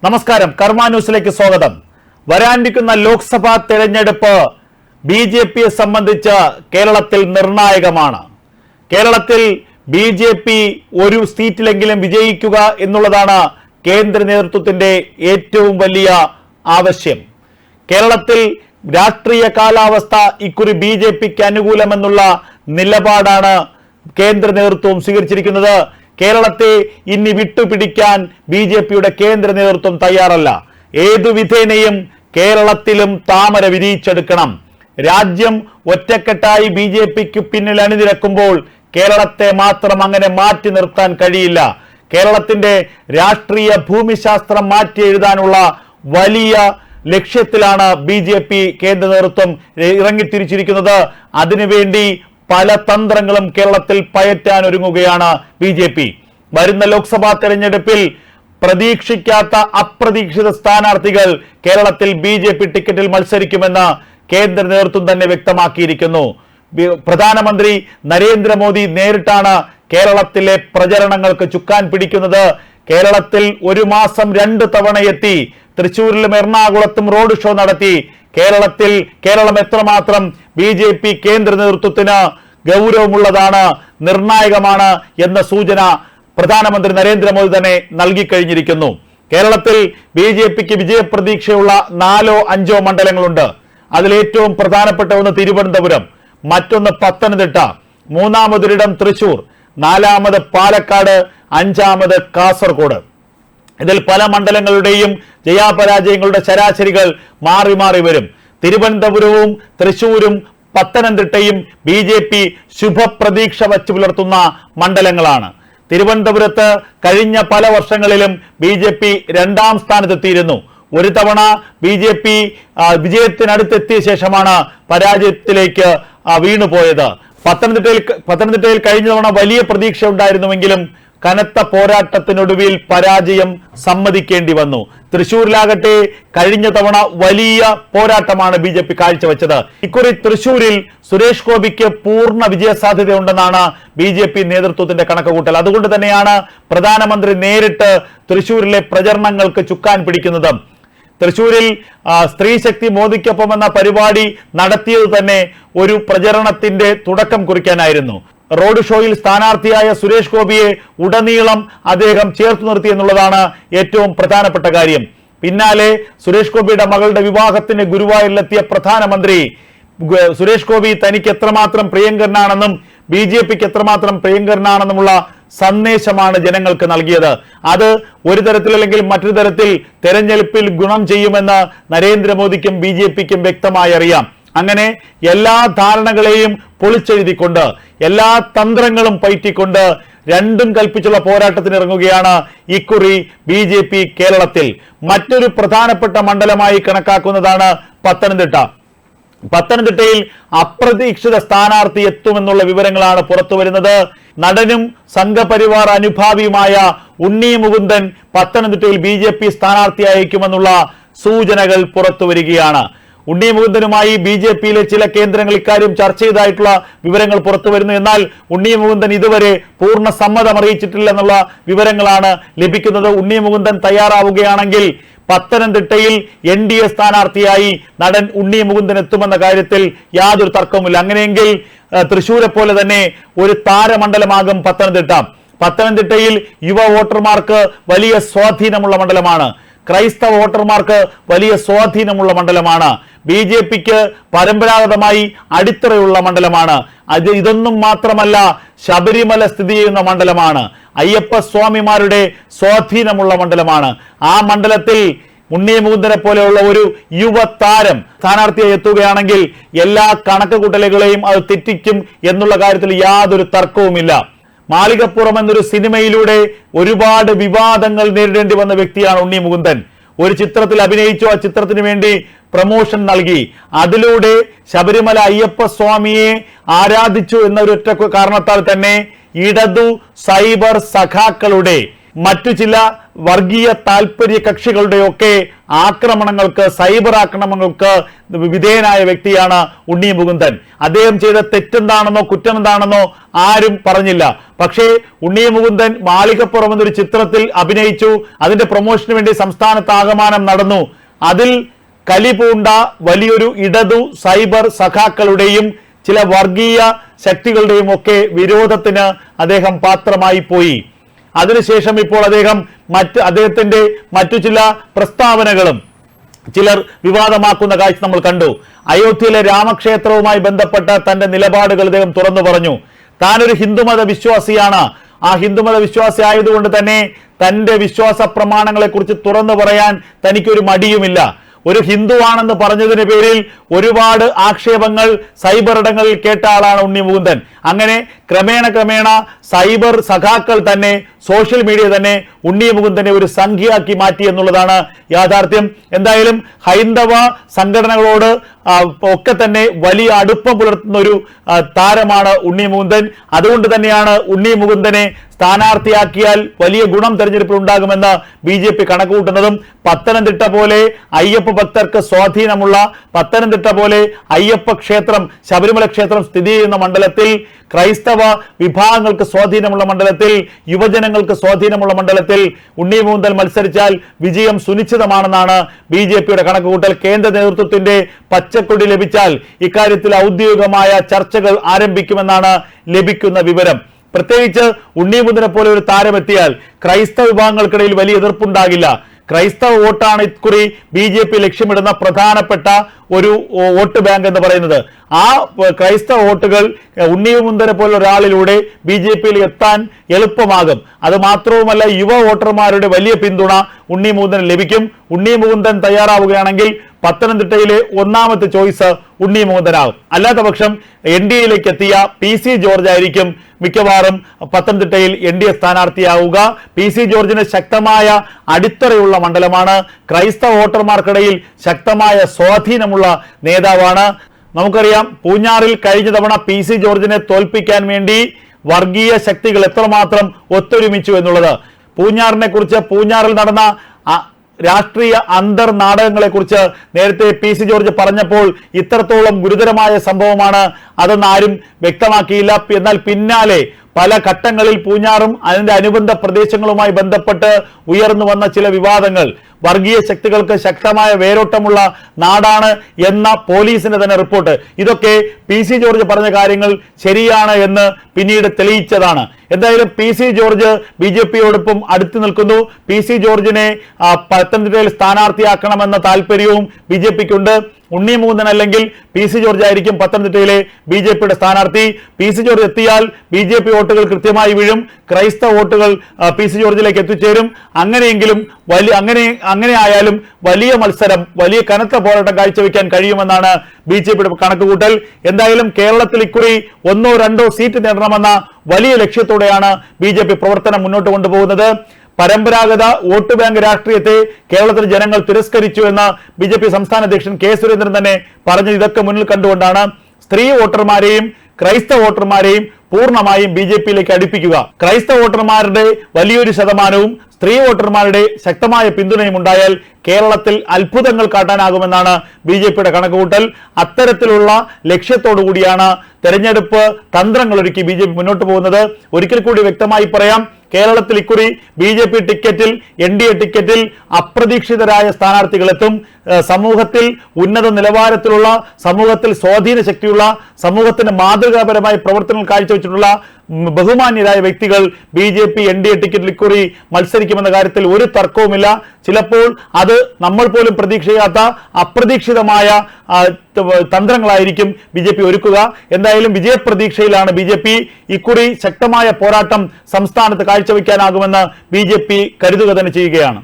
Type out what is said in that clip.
നമസ്കാരം, കർമ്മ ന്യൂസിലേക്ക് സ്വാഗതം. വരാനിരിക്കുന്ന ലോക്സഭാ തെരഞ്ഞെടുപ്പ് ബി.ജെ.പിയെ സംബന്ധിച്ച് കേരളത്തിൽ നിർണായകമാണ്. കേരളത്തിൽ ബി.ജെ.പി ഒരു സീറ്റിലെങ്കിലും വിജയിക്കുക എന്നുള്ളതാണ് കേന്ദ്ര നേതൃത്വത്തിന്റെ ഏറ്റവും വലിയ ആവശ്യം. കേരളത്തിൽ രാഷ്ട്രീയ കാലാവസ്ഥ ഇക്കുറി ബി.ജെ.പിക്ക് അനുകൂലമെന്നുള്ള നിലപാടാണ് കേന്ദ്ര നേതൃത്വം സ്വീകരിച്ചിരിക്കുന്നത്. കേരളത്തെ ഇനി വിട്ടുപിടിക്കാൻ ബി.ജെ.പിയുടെ കേന്ദ്ര നേതൃത്വം തയ്യാറല്ല. ഏതു വിധേനയും കേരളത്തിലും താമര വിരിയിച്ചെടുക്കണം. രാജ്യം ഒറ്റക്കെട്ടായി ബി.ജെ.പിക്ക് പിന്നിൽ അണിനിരക്കുമ്പോൾ കേരളത്തെ മാത്രം അങ്ങനെ മാറ്റി നിർത്താൻ കഴിയില്ല. കേരളത്തിന്റെ രാഷ്ട്രീയ ഭൂമിശാസ്ത്രം മാറ്റി എഴുതാനുള്ള വലിയ ലക്ഷ്യത്തിലാണ് ബി.ജെ.പി കേന്ദ്ര നേതൃത്വം ഇറങ്ങിത്തിരിച്ചിരിക്കുന്നത്. അതിനുവേണ്ടി പല തന്ത്രങ്ങളും കേരളത്തിൽ പയറ്റാൻ ഒരുങ്ങുകയാണ് ബി.ജെ.പി. വരുന്ന ലോക്സഭാ തെരഞ്ഞെടുപ്പിൽ പ്രതീക്ഷിക്കാത്ത അപ്രതീക്ഷിത സ്ഥാനാർത്ഥികൾ കേരളത്തിൽ ബി.ജെ.പി ടിക്കറ്റിൽ മത്സരിക്കുമെന്ന് കേന്ദ്ര നേതൃത്വം തന്നെ വ്യക്തമാക്കിയിരിക്കുന്നു. പ്രധാനമന്ത്രി നരേന്ദ്രമോദി നേരിട്ടാണ് കേരളത്തിലെ പ്രചരണങ്ങൾക്ക് ചുക്കാൻ പിടിക്കുന്നത്. കേരളത്തിൽ ഒരു മാസം 2 തവണ എത്തി തൃശ്ശൂരിലും എറണാകുളത്തും റോഡ് ഷോ നടത്തി. കേരളം എത്രമാത്രം ബി.ജെ.പി കേന്ദ്ര നേതൃത്വത്തിന് ഗൗരവമുള്ളതാണ്, നിർണായകമാണ് എന്ന സൂചന പ്രധാനമന്ത്രി നരേന്ദ്രമോദി തന്നെ നൽകിക്കഴിഞ്ഞിരിക്കുന്നു. കേരളത്തിൽ ബി.ജെ.പിക്ക് വിജയപ്രതീക്ഷയുള്ള 4-5 മണ്ഡലങ്ങളുണ്ട്. അതിലേറ്റവും പ്രധാനപ്പെട്ട ഒന്ന് തിരുവനന്തപുരം, മറ്റൊന്ന് പത്തനംതിട്ട, മൂന്നാമതൊരിടം തൃശൂർ, 4ാമത് പാലക്കാട്, 5ാമത് കാസർഗോഡ്. ഇതിൽ പല മണ്ഡലങ്ങളുടെയും ജയാപരാജയങ്ങളുടെ ശരാശരികൾ മാറി മാറി വരും. തിരുവനന്തപുരവും തൃശൂരും പത്തനംതിട്ടയും ബി.ജെ.പി ശുഭപ്രതീക്ഷ വച്ചു പുലർത്തുന്ന മണ്ഡലങ്ങളാണ്. തിരുവനന്തപുരത്ത് കഴിഞ്ഞ പല വർഷങ്ങളിലും ബി.ജെ.പി 2ാം സ്ഥാനത്തെത്തിയിരുന്നു. ഒരു തവണ ബി.ജെ.പി വിജയത്തിനടുത്തെത്തിയ ശേഷമാണ് പരാജയത്തിലേക്ക് വീണുപോയത്. പത്തനംതിട്ടയിൽ കഴിഞ്ഞ തവണ വലിയ പ്രതീക്ഷ ഉണ്ടായിരുന്നുവെങ്കിലും കനത്ത പോരാട്ടത്തിനൊടുവിൽ പരാജയം സമ്മതിക്കേണ്ടി വന്നു. തൃശൂരിലാകട്ടെ കഴിഞ്ഞ തവണ വലിയ പോരാട്ടമാണ് ബി.ജെ.പി കാഴ്ചവെച്ചത്. ഇക്കുറി തൃശൂരിൽ സുരേഷ് ഗോപിക്ക് പൂർണ്ണ വിജയസാധ്യതയുണ്ടെന്നാണ് ബി.ജെ.പി നേതൃത്വത്തിന്റെ കണക്കുകൂട്ടൽ. അതുകൊണ്ട് തന്നെയാണ് പ്രധാനമന്ത്രി നേരിട്ട് തൃശൂരിലെ പ്രചരണങ്ങൾക്ക് ചുക്കാൻ പിടിക്കുന്നത്. തൃശൂരിൽ സ്ത്രീശക്തി മോദിക്കൊപ്പം എന്ന പരിപാടി നടത്തിയത് തന്നെ ഒരു പ്രചരണത്തിന്റെ തുടക്കം കുറിക്കാനായിരുന്നു. റോഡ് ഷോയിൽ സ്ഥാനാർത്ഥിയായ സുരേഷ് ഗോപിയെ ഉടനീളം അദ്ദേഹം ചേർത്ത് നിർത്തി എന്നുള്ളതാണ് ഏറ്റവും പ്രധാനപ്പെട്ട കാര്യം. പിന്നാലെ സുരേഷ് ഗോപിയുടെ മകളുടെ വിവാഹത്തിന് ഗുരുവായൂരിലെത്തിയ പ്രധാനമന്ത്രി സുരേഷ് ഗോപി തനിക്ക് എത്രമാത്രം പ്രിയങ്കരനാണെന്നും ബി.ജെ.പിക്ക് എത്രമാത്രം പ്രിയങ്കരനാണെന്നുമുള്ള സന്ദേശമാണ് ജനങ്ങൾക്ക് നൽകിയത്. അത് ഒരു തരത്തിൽ അല്ലെങ്കിൽ മറ്റൊരു തരത്തിൽ തെരഞ്ഞെടുപ്പിൽ ഗുണം ചെയ്യുമെന്ന് നരേന്ദ്രമോദിക്കും ബി.ജെ.പിക്കും വ്യക്തമായി അറിയാം. അങ്ങനെ എല്ലാ ധാരണകളെയും പൊളിച്ചെഴുതിക്കൊണ്ട് എല്ലാ തന്ത്രങ്ങളും പയറ്റിക്കൊണ്ട് രണ്ടും കൽപ്പിച്ചുള്ള പോരാട്ടത്തിന് ഇറങ്ങുകയാണ് ഇക്കുറി ബി.ജെ.പി കേരളത്തിൽ. മറ്റൊരു പ്രധാനപ്പെട്ട മണ്ഡലമായി കണക്കാക്കുന്നതാണ് പത്തനംതിട്ട. പത്തനംതിട്ടയിൽ അപ്രതീക്ഷിത സ്ഥാനാർത്ഥി എത്തുമെന്നുള്ള വിവരങ്ങളാണ് പുറത്തു വരുന്നത്. നടനും സംഘപരിവാർ അനുഭാവിയുമായ ഉണ്ണി മുകുന്ദൻ പത്തനംതിട്ടയിൽ ബി.ജെ.പി സ്ഥാനാർത്ഥിയായിരിക്കുമെന്നുള്ള സൂചനകൾ പുറത്തു വരികയാണ്. ഉണ്ണി മുകുന്ദനുമായി ബി.ജെ.പിയിലെ ചില കേന്ദ്രങ്ങൾ ഇക്കാര്യം ചർച്ച ചെയ്തതായിട്ടുള്ള വിവരങ്ങൾ പുറത്തു വരുന്നു. എന്നാൽ ഉണ്ണി മുകുന്ദൻ ഇതുവരെ പൂർണ്ണ സമ്മതം അറിയിച്ചിട്ടില്ല എന്നുള്ള വിവരങ്ങളാണ് ലഭിക്കുന്നത്. ഉണ്ണി മുകുന്ദൻ തയ്യാറാവുകയാണെങ്കിൽ പത്തനംതിട്ടയിൽ NDA സ്ഥാനാർത്ഥിയായി നടൻ ഉണ്ണി മുകുന്ദൻ എത്തുമെന്ന കാര്യത്തിൽ യാതൊരു തർക്കവുമില്ല. അങ്ങനെയെങ്കിൽ തൃശ്ശൂരെ പോലെ തന്നെ ഒരു താരമണ്ഡലമാകും പത്തനംതിട്ട. പത്തനംതിട്ടയിൽ യുവ വോട്ടർമാർക്ക് വലിയ സ്വാധീനമുള്ള മണ്ഡലമാണ്. ക്രൈസ്തവ വോട്ടർമാർക്ക് വലിയ സ്വാധീനമുള്ള മണ്ഡലമാണ്. ബി.ജെ.പിക്ക് പരമ്പരാഗതമായി അടിത്തറയുള്ള മണ്ഡലമാണ്. ഇതൊന്നും മാത്രമല്ല, ശബരിമല സ്ഥിതി ചെയ്യുന്ന മണ്ഡലമാണ്. അയ്യപ്പ സ്വാമിമാരുടെ സ്വാധീനമുള്ള മണ്ഡലമാണ്. ആ മണ്ഡലത്തിൽ ഉണ്ണി മുകുന്ദനെ പോലെയുള്ള ഒരു യുവതാരം സ്ഥാനാർത്ഥിയായി എത്തുകയാണെങ്കിൽ എല്ലാ കണക്കുകൂട്ടലുകളെയും അത് തെറ്റിക്കും എന്നുള്ള കാര്യത്തിൽ യാതൊരു തർക്കവുമില്ല. മാളികപ്പുറം എന്നൊരു സിനിമയിലൂടെ ഒരുപാട് വിവാദങ്ങൾ നേരിടേണ്ടി വന്ന വ്യക്തിയാണ് ഉണ്ണി മുകുന്ദൻ. ഒരു ചിത്രത്തിൽ അഭിനയിച്ചു, ആ ചിത്രത്തിന് വേണ്ടി പ്രമോഷൻ നൽകി, അതിലൂടെ ശബരിമല അയ്യപ്പ സ്വാമിയെ ആരാധിച്ചു എന്നൊരൊറ്റ കാരണത്താൽ തന്നെ ഇടതു സൈബർ സഖാക്കളുടെ മറ്റു ചില വർഗീയ താല്പര്യ കക്ഷികളുടെയൊക്കെ ആക്രമണങ്ങൾക്ക്, സൈബർ ആക്രമണങ്ങൾക്ക് വിധേയനായ വ്യക്തിയാണ് ഉണ്ണി മുകുന്ദൻ. അദ്ദേഹം ചെയ്ത തെറ്റെന്താണെന്നോ കുറ്റമെന്താണെന്നോ ആരും പറഞ്ഞില്ല. പക്ഷേ ഉണ്ണി മുകുന്ദൻ മാളികപ്പുറം എന്നൊരു ചിത്രത്തിൽ അഭിനയിച്ചു. അതിന്റെ പ്രൊമോഷന് വേണ്ടി സംസ്ഥാനത്ത് ആകമാനം നടന്നു. അതിൽ കലിപൂണ്ട വലിയൊരു ഇടതു സൈബർ സഖാക്കളുടെയും ചില വർഗീയ ശക്തികളുടെയും ഒക്കെ വിരോധത്തിന് അദ്ദേഹം പാത്രമായി പോയി. അതിനുശേഷം ഇപ്പോൾ അദ്ദേഹത്തിന്റെ മറ്റു ചില പ്രസ്താവനകളും ചിലർ വിവാദമാക്കുന്ന കാഴ്ച നമ്മൾ കണ്ടു. അയോധ്യയിലെ രാമക്ഷേത്രവുമായി ബന്ധപ്പെട്ട തന്റെ നിലപാടുകൾ അദ്ദേഹം തുറന്നു പറഞ്ഞു. താനൊരു ഹിന്ദുമത വിശ്വാസിയാണ്. ആ ഹിന്ദുമത വിശ്വാസി ആയതുകൊണ്ട് തന്നെ തന്റെ വിശ്വാസ പ്രമാണങ്ങളെ കുറിച്ച് തുറന്നു പറയാൻ തനിക്കൊരു മടിയുമില്ല. ഒരു ഹിന്ദുവാണെന്ന് പറഞ്ഞതിന് പേരിൽ ഒരുപാട് ആക്ഷേപങ്ങൾ സൈബർ ഇടങ്ങളിൽ കേട്ട ആളാണ് ഉണ്ണി മുകുന്ദൻ. അങ്ങനെ ക്രമേണ സൈബർ സഖാക്കൾ തന്നെ, സോഷ്യൽ മീഡിയ തന്നെ ഉണ്ണി മുകുന്ദനെ ഒരു സംഖ്യയാക്കി മാറ്റി എന്നുള്ളതാണ് യാഥാർത്ഥ്യം. എന്തായാലും ഹൈന്ദവ സംഘടനകളോട് ഒക്കെ തന്നെ വലിയ അടുപ്പം പുലർത്തുന്ന ഒരു താരമാണ് ഉണ്ണി മുകുന്ദൻ. അതുകൊണ്ട് തന്നെയാണ് ഉണ്ണി മുകുന്ദനെ സ്ഥാനാർത്ഥിയാക്കിയാൽ വലിയ ഗുണം തെരഞ്ഞെടുപ്പിൽ ഉണ്ടാകുമെന്ന് BJP കണക്കുകൂട്ടുന്നതും. പത്തനംതിട്ട പോലെ അയ്യപ്പ ഭക്തർക്ക് സ്വാധീനമുള്ള, പത്തനംതിട്ട പോലെ അയ്യപ്പ ക്ഷേത്രം, ശബരിമല ക്ഷേത്രം സ്ഥിതി ചെയ്യുന്ന മണ്ഡലത്തിൽ, ക്രൈസ്തവ വിഭാഗങ്ങൾക്ക് സ്വാധീനമുള്ള മണ്ഡലത്തിൽ, യുവജനങ്ങൾക്ക് സ്വാധീനമുള്ള മണ്ഡലത്തിൽ ഉണ്ണി മുകുന്ദൻ മത്സരിച്ചാൽ വിജയം സുനിശ്ചിതമാണെന്നാണ് BJPയുടെ കണക്കുകൂട്ടൽ. കേന്ദ്ര നേതൃത്വത്തിന്റെ പച്ചക്കൊടി ലഭിച്ചാൽ ഇക്കാര്യത്തിൽ ഔദ്യോഗികമായ ചർച്ചകൾ ആരംഭിക്കുമെന്നാണ് ലഭിക്കുന്ന വിവരം. പ്രത്യേകിച്ച് ഉണ്ണി മുകുന്ദനെ പോലെ ഒരു താരമെത്തിയാൽ ക്രൈസ്തവ വിഭാഗങ്ങൾക്കിടയിൽ വലിയ എതിർപ്പുണ്ടാകില്ല. ക്രൈസ്തവ വോട്ടാണ് ഇക്കുറി BJP ലക്ഷ്യമിടുന്ന പ്രധാനപ്പെട്ട ഒരു വോട്ട് ബാങ്ക് എന്ന് പറയുന്നത്. ആ ക്രൈസ്തവ വോട്ടുകൾ ഉണ്ണി മുകുന്ദനെ പോലെ ഒരാളിലൂടെ BJPയിൽ എത്താൻ എളുപ്പമാകും. അത് മാത്രവുമല്ല, യുവ വോട്ടർമാരുടെ വലിയ പിന്തുണ ഉണ്ണി മുകുന്ദന് ലഭിക്കും. ഉണ്ണി മുകുന്ദൻ തയ്യാറാവുകയാണെങ്കിൽ പത്തനംതിട്ടയിലെ ഒന്നാമത്തെ ചോയ്സ് ഉണ്ണി മുകുന്ദനാകും. അല്ലാത്ത പക്ഷം NDAയിലേക്ക് എത്തിയ PC ജോർജ് ആയിരിക്കും മിക്കവാറും പത്തനംതിട്ടയിൽ NDA സ്ഥാനാർത്ഥിയാവുക. PC ജോർജിന് ശക്തമായ അടിത്തറയുള്ള മണ്ഡലമാണ്. ക്രൈസ്തവ വോട്ടർമാർക്കിടയിൽ ശക്തമായ സ്വാധീനമുള്ള നേതാവാണ്. നമുക്കറിയാം, പൂഞ്ഞാറിൽ കഴിഞ്ഞ തവണ PC ജോർജിനെ തോൽപ്പിക്കാൻ വേണ്ടി വർഗീയ ശക്തികൾ എത്രമാത്രം ഒത്തൊരുമിച്ചു എന്നുള്ളത്. പൂഞ്ഞാറിനെ കുറിച്ച്, പൂഞ്ഞാറിൽ നടന്ന രാഷ്ട്രീയ അന്തർനാടകങ്ങളെ കുറിച്ച് നേരത്തെ PC ജോർജ് പറഞ്ഞപ്പോൾ ഇത്രത്തോളം ഗുരുതരമായ സംഭവമാണ് അതെന്ന് ആരും വ്യക്തമാക്കിയില്ല. എന്നാൽ പിന്നാലെ പല ഘട്ടങ്ങളിൽ പൂഞ്ഞാറും അതിന്റെ അനുബന്ധ പ്രദേശങ്ങളുമായി ബന്ധപ്പെട്ട് ഉയർന്നു വന്ന ചില വിവാദങ്ങൾ, വർഗീയ ശക്തികൾക്ക് ശക്തമായ വേരോട്ടമുള്ള നാടാണ് എന്ന പോലീസിന്റെ തന്നെ റിപ്പോർട്ട്, ഇതൊക്കെ PC ജോർജ് പറഞ്ഞ കാര്യങ്ങൾ ശരിയാണ് എന്ന് പിന്നീട് തെളിയിച്ചതാണ്. എന്തായാലും PC ജോർജ് BJPയോടൊപ്പം അടുത്തു നിൽക്കുന്നു. PC ജോർജിനെ പത്തനംതിട്ടയിൽ സ്ഥാനാർത്ഥിയാക്കണമെന്ന താല്പര്യവും BJPക്കുണ്ട്. ഉണ്ണി മുകുന്ദൻ അല്ലെങ്കിൽ PC ജോർജ് ആയിരിക്കും പത്തനംതിട്ടയിലെ BJPയുടെ സ്ഥാനാർത്ഥി. PC ജോർജ് എത്തിയാൽ BJP വോട്ടുകൾ കൃത്യമായി വീഴും, ക്രൈസ്തവ വോട്ടുകൾ PC ജോർജിലേക്ക് എത്തിച്ചേരും. അങ്ങനെയെങ്കിലും അങ്ങനെ ആയാലും വലിയ മത്സരം, വലിയ കനത്ത പോരാട്ടം കാഴ്ചവെക്കാൻ കഴിയുമെന്നാണ് BJPയുടെ കണക്കുകൂട്ടൽ. എന്തായാലും കേരളത്തിൽ ഇക്കുറി 1-2 സീറ്റ് നേടണമെന്ന വലിയ ലക്ഷ്യത്തോടെയാണ് BJP പ്രവർത്തനം മുന്നോട്ട് കൊണ്ടുപോകുന്നത്. പരമ്പരാഗത വോട്ട് ബാങ്ക് രാഷ്ട്രീയത്തെ കേരളത്തിലെ ജനങ്ങൾ തിരസ്കരിച്ചു എന്ന് BJP സംസ്ഥാന അധ്യക്ഷൻ K സുരേന്ദ്രൻ തന്നെ പറഞ്ഞത് ഇതൊക്കെ മുന്നിൽ കണ്ടുകൊണ്ടാണ് സ്ത്രീ വോട്ടർമാരെയും ക്രൈസ്തവ വോട്ടർമാരെയും പൂർണ്ണമായും BJPയിലേക്ക് അടുപ്പിക്കുക. ക്രൈസ്തവ വോട്ടർമാരുടെ വലിയൊരു ശതമാനവും സ്ത്രീ വോട്ടർമാരുടെ ശക്തമായ പിന്തുണയും ഉണ്ടായാൽ കേരളത്തിൽ അത്ഭുതങ്ങൾ കാട്ടാനാകുമെന്നാണ് BJPയുടെ കണക്കുകൂട്ടൽ. അത്തരത്തിലുള്ള ലക്ഷ്യത്തോടു കൂടിയാണ് തെരഞ്ഞെടുപ്പ് തന്ത്രങ്ങൾ ഒരുക്കി BJP മുന്നോട്ട് പോകുന്നത്. ഒരിക്കൽ കൂടി വ്യക്തമായി പറയാം, കേരളത്തിൽ ഇക്കുറി BJP ടിക്കറ്റിൽ, NDA ടിക്കറ്റിൽ അപ്രതീക്ഷിതരായ സ്ഥാനാർത്ഥികളെത്തും. സമൂഹത്തിൽ ഉന്നത നിലവാരത്തിലുള്ള, സമൂഹത്തിൽ സ്വാധീന ശക്തിയുള്ള, സമൂഹത്തിന് മാതൃകാപരമായ പ്രവർത്തനങ്ങൾ കാഴ്ചവെച്ചിട്ടുള്ള ബഹുമാന്യരായ വ്യക്തികൾ BJP NDA ടിക്കറ്റിൽ ഇക്കുറി മത്സരിക്കുമെന്ന കാര്യത്തിൽ ഒരു തർക്കവുമില്ല. ചിലപ്പോൾ അത് നമ്മൾ പോലും പ്രതീക്ഷിക്കാത്ത അപ്രതീക്ഷിതമായ തന്ത്രങ്ങളായിരിക്കും BJP ഒരുക്കുക. എന്തായാലും വിജയപ്രതീക്ഷയിലാണ് BJP. ഇക്കുറി ശക്തമായ പോരാട്ടം സംസ്ഥാനത്ത് കാഴ്ചവെക്കാനാകുമെന്ന് BJP കരുതുക തന്നെ ചെയ്യുകയാണ്.